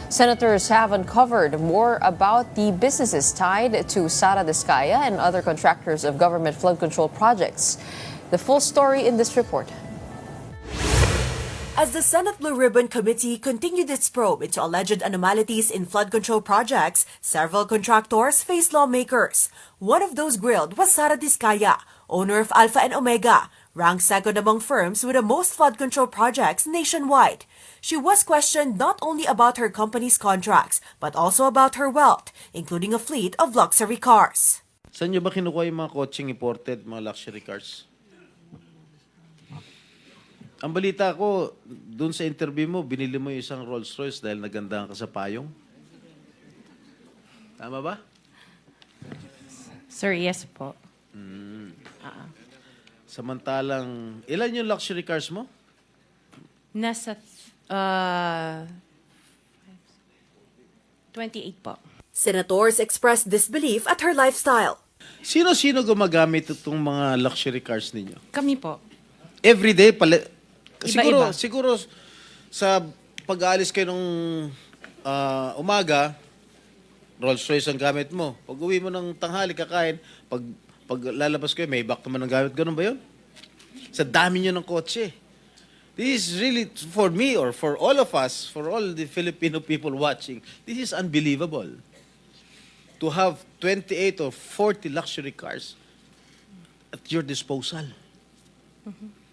Senators have uncovered more about the businesses tied to Sara Discaya and other contractors of government flood control projects. The full story in this report. As the Senate Blue Ribbon Committee continued its probe into alleged anomalies in flood control projects, several contractors faced lawmakers. One of those grilled was Sara Discaya, owner of Alpha and Omega, ranked second among firms with the most flood control projects nationwide. She was questioned not only about her company's contracts, but also about her wealth, including a fleet of luxury cars. Saan nyo ba kinukuha yung mga kotseng imported, mga luxury cars? Ang balita ko, dun sa interview mo, binili mo yung isang Rolls Royce dahil nagandahan ka sa payong? Tama ba? Sir, yes po. Samantalang, ilan yung luxury cars mo? Nasa 28 po. Senators expressed disbelief at her lifestyle. Sino-sino gumagamit itong mga luxury cars ninyo? Kami po. Everyday, Iba-iba. siguro sa pag-aalis kayo nung umaga, Rolls Royce ang gamit mo. Pag uwi mo ng tanghali, kakain, pag lalabas kayo, may back naman ang gamit. Ganun ba yun? Sa dami nyo ng kotse. This is really, for me or for all of us, for all the Filipino people watching, this is unbelievable. To have 28 or 40 luxury cars at your disposal.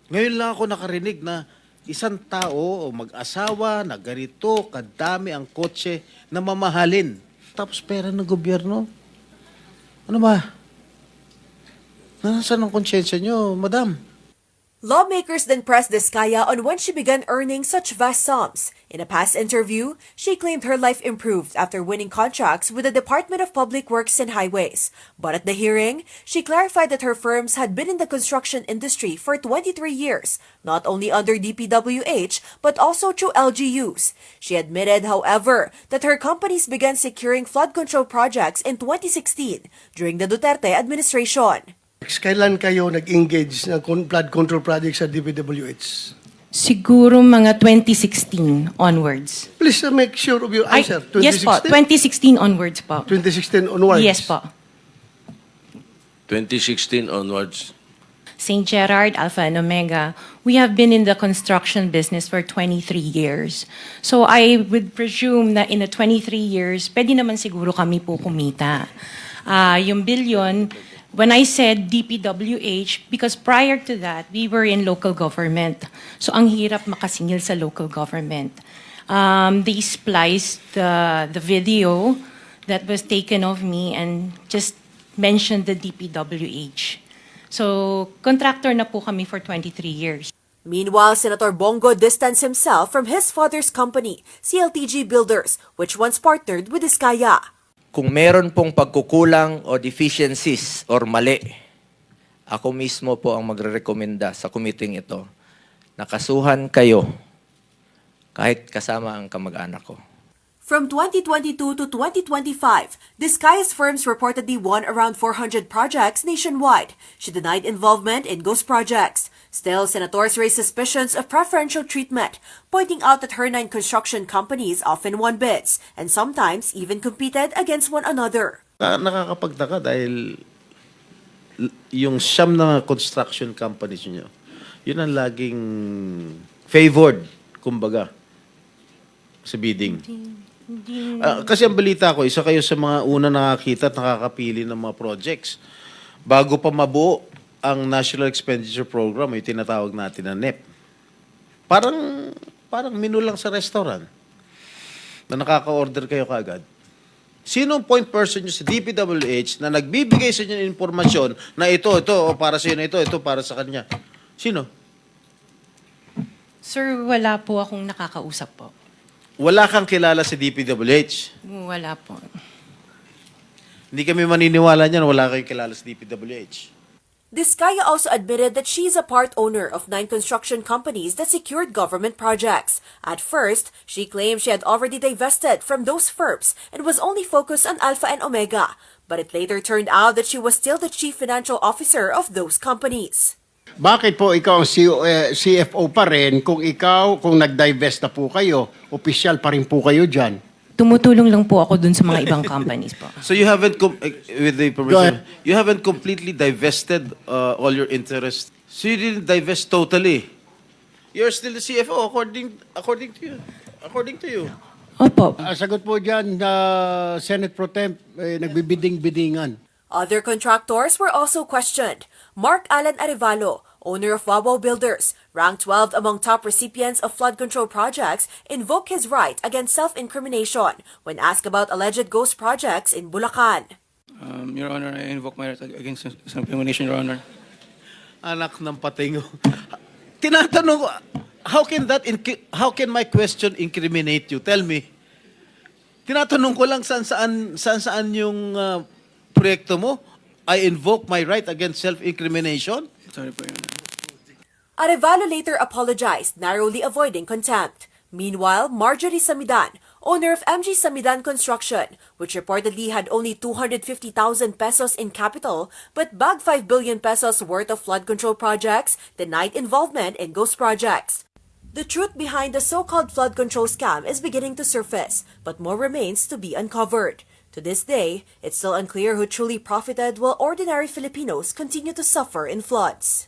Ngayon lang ako nakarinig na isang tao o mag-asawa na ganito kadami ang kotse na mamahalin. Tapos pera ng gobyerno. Ano ba? Nasaan ang konsyensya nyo, madam? Lawmakers then pressed Discaya on when she began earning such vast sums. In a past interview, she claimed her life improved after winning contracts with the Department of Public Works and Highways. But at the hearing, she clarified that her firms had been in the construction industry for 23 years, not only under DPWH, but also through LGUs. She admitted, however, that her companies began securing flood control projects in 2016 during the Duterte administration. Kailan kayo nag-engage ng flood control project sa DPWH? Siguro mga 2016 onwards. Please make sure of your answer. Yes po, 2016 onwards po. 2016 onwards? Yes po. 2016 onwards. St. Gerard, Alpha and Omega, we have been in the construction business for 23 years. So I would presume na in the 23 years, pwede naman siguro kami po kumita. Yung billion, when I said DPWH, because prior to that, we were in local government. So ang hirap makasingil sa local government. They spliced the video that was taken of me and just mentioned the DPWH. So contractor na po kami for 23 years. Meanwhile, Senator Bongo distanced himself from his father's company, CLTG Builders, which once partnered with Discaya. Kung meron pong pagkukulang o deficiencies or mali, ako mismo po ang magre-rekomenda sa committee ito na kasuhan kayo kahit kasama ang kamag-anak ko. From 2022 to 2025, Discaya's firms reportedly won around 400 projects nationwide. She denied involvement in ghost projects. Still, senators raised suspicions of preferential treatment, pointing out that her 9 construction companies often won bids and sometimes even competed against one another. Nakakapagtaka dahil yung siyam na construction companies nyo, yun ang laging favored, kumbaga, sa bidding. Kasi ang balita ko, isa kayo sa mga una nakakita at nakakapili ng mga projects. Bago pa mabuo ang National Expenditure Program, yung tinatawag natin na NEP. Parang menu lang sa restaurant na nakaka-order kayo kaagad. Sino ang point person nyo sa DPWH na nagbibigay sa inyo ng informasyon na ito, o para sa inyo, ito para sa kanya? Sino? Sir, wala po akong nakakausap po. Wala kang kilala sa DPWH? Wala po. Hindi kami maniniwala niyan, wala kayong kilala sa DPWH. Discaya also admitted that she's a part owner of 9 construction companies that secured government projects. At first, she claimed she had already divested from those firms and was only focused on Alpha and Omega. But it later turned out that she was still the chief financial officer of those companies. Bakit po ikaw ang CFO pa rin kung nag-divest na po kayo, opisyal pa rin po kayo dyan? Tumutulong lang po ako dun sa mga ibang companies po. So you haven't, with the Go permission, ahead. you haven't completely divested all your interest. So you didn't divest totally. You're still the CFO according to you. According to you. Opo. Sagot po dyan, Senate Pro Temp, nagbibiding-bidingan. Other contractors were also questioned. Mark Alan Arevalo, owner of Wawaw Builders, ranked 12th among top recipients of flood control projects, invoked his right against self-incrimination when asked about alleged ghost projects in Bulacan. Your Honor, I invoke my right against self-incrimination, Your Honor. Anak ng patingo. Tinatanong ko, how can my question incriminate you? Tell me. Tinatanong ko lang saan yung proyekto mo. I invoke my right against self-incrimination. Sorry po, Your Honor. Arevalo later apologized, narrowly avoiding contempt. Meanwhile, Marjorie Samidan, owner of MG Samidan Construction, which reportedly had only 250,000 pesos in capital but bagged 5 billion pesos worth of flood control projects, denied involvement in ghost projects. The truth behind the so-called flood control scam is beginning to surface, but more remains to be uncovered. To this day, it's still unclear who truly profited while ordinary Filipinos continue to suffer in floods.